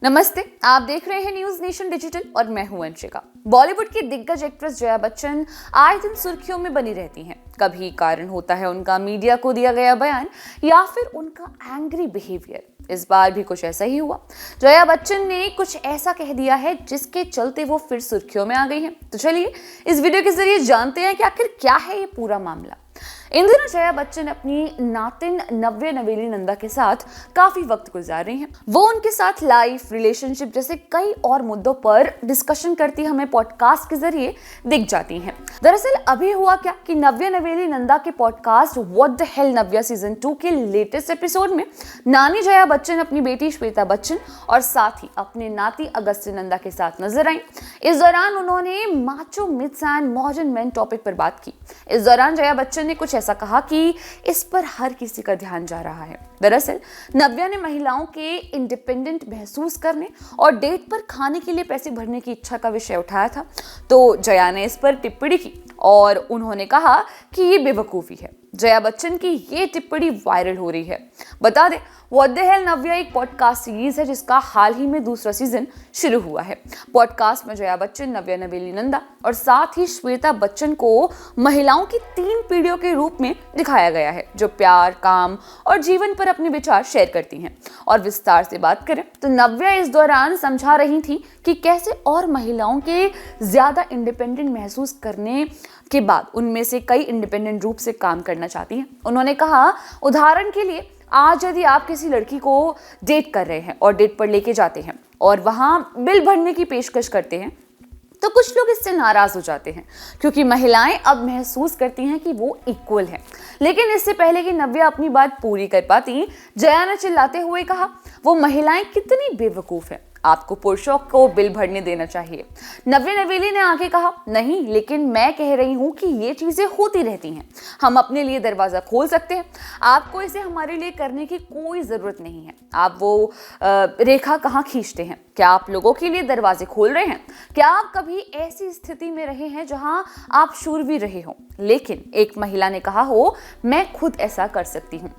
नमस्ते, आप देख रहे हैं न्यूज नेशन डिजिटल और मैं हूं अंशिका। बॉलीवुड की दिग्गज एक्ट्रेस जया बच्चन आए दिन सुर्खियों में बनी रहती हैं। कभी कारण होता है उनका मीडिया को दिया गया बयान या फिर उनका एंग्री बिहेवियर। इस बार भी कुछ ऐसा ही हुआ। जया बच्चन ने कुछ ऐसा कह दिया है जिसके चलते वो फिर सुर्खियों में आ गई हैं। तो चलिए इस वीडियो के जरिए जानते हैं कि आखिर क्या है ये पूरा मामला। इन दिनों जया बच्चन अपनी नातिन नव्या नवेली नंदा के साथ काफी वक्त गुजार रही हैं। वो उनके साथ लाइफ, रिलेशनशिप जैसे कई और मुद्दों पर डिस्कशन करती हमें पॉडकास्ट के जरिए दिख जाती हैं। दरअसल अभी हुआ क्या कि नव्या नवेली नंदा के podcast what the hell Navya season 2 के लेटेस्ट एपिसोड में नानी जया बच्चन अपनी बेटी श्वेता बच्चन और साथ ही अपने नाती अगस्त्य नंदा के साथ नजर आई। इस दौरान उन्होंने macho myths and modern main topic पर बात की। इस दौरान जया बच्चन ने कुछ ऐसा कहा कि इस पर हर किसी का ध्यान जा रहा है। दरअसल नव्या ने महिलाओं के इंडिपेंडेंट महसूस करने और डेट पर खाने के लिए पैसे भरने की इच्छा का विषय उठाया था। तो जया ने इस पर टिप्पणी की और उन्होंने कहा कि ये बेवकूफ़ी है। जया बच्चन की ये टिप्पणी वायरल हो रही है। बता दें व्हाट द हेल नव्या एक पॉडकास्ट सीरीज है जिसका हाल ही में दूसरा सीजन शुरू हुआ है। पॉडकास्ट में जया बच्चन, नव्या नवेली नंदा और साथ ही श्वेता बच्चन को महिलाओं की 3 पीढ़ियों के रूप में दिखाया गया है जो प्यार, काम और जीवन पर अपने विचार शेयर करती हैं। और विस्तार से बात करें तो नव्या इस दौरान समझा रही थी कि कैसे और महिलाओं के ज्यादा इंडिपेंडेंट महसूस करने के बाद उनमें से कई इंडिपेंडेंट रूप से काम करना चाहती हैं। उन्होंने कहा, उदाहरण के लिए आज यदि आप किसी लड़की को डेट कर रहे हैं और डेट पर लेके जाते हैं और वहां बिल भरने की पेशकश करते हैं तो कुछ लोग इससे नाराज हो जाते हैं क्योंकि महिलाएं अब महसूस करती हैं कि वो इक्वल हैं। लेकिन इससे पहले कि नव्या अपनी बात पूरी कर पाती, जया ने चिल्लाते हुए कहा, वो महिलाएं कितनी बेवकूफ हैं, आपको पुरुषों को बिल भरने देना चाहिए। नव्या नवेली ने आगे कहा, नहीं, लेकिन मैं कह रही हूं कि ये चीजें होती रहती हैं। हम अपने लिए दरवाजा खोल सकते हैं, आपको इसे हमारे लिए करने की कोई जरूरत नहीं है। आप वो रेखा कहाँ खींचते हैं? क्या आप लोगों के लिए दरवाजे खोल रहे हैं? क्या आप कभी ऐसी स्थिति में रहे हैं जहां आप शूरवीर रहे हो लेकिन एक महिला ने कहा हो मैं खुद ऐसा कर सकती हूँ?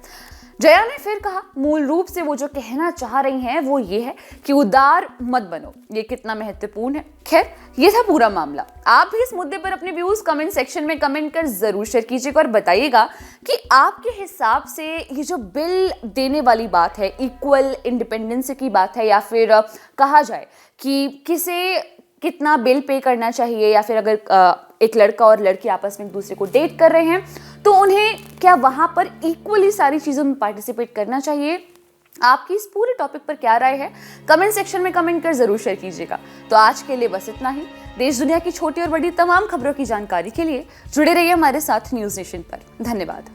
जया ने फिर कहा, मूल रूप से वो जो कहना चाह रही हैं वो ये है कि उदार मत बनो। ये कितना महत्वपूर्ण है। खैर, ये था पूरा मामला। आप भी इस मुद्दे पर अपने व्यूज कमेंट सेक्शन में कमेंट कर जरूर शेयर कीजिएगा और बताइएगा कि आपके हिसाब से ये जो बिल देने वाली बात है, इक्वल इंडिपेंडेंस की बात है, या फिर कहा जाए कि किसे कितना बिल पे करना चाहिए, या फिर अगर एक लड़का और लड़की आपस में एक दूसरे को डेट कर रहे हैं तो उन्हें क्या वहां पर इक्वली सारी चीजों में पार्टिसिपेट करना चाहिए? आपकी इस पूरे टॉपिक पर क्या राय है? कमेंट सेक्शन में कमेंट कर जरूर शेयर कीजिएगा। तो आज के लिए बस इतना ही। देश दुनिया की छोटी और बड़ी तमाम खबरों की जानकारी के लिए जुड़े रहिए हमारे साथ न्यूज नेशन पर। धन्यवाद।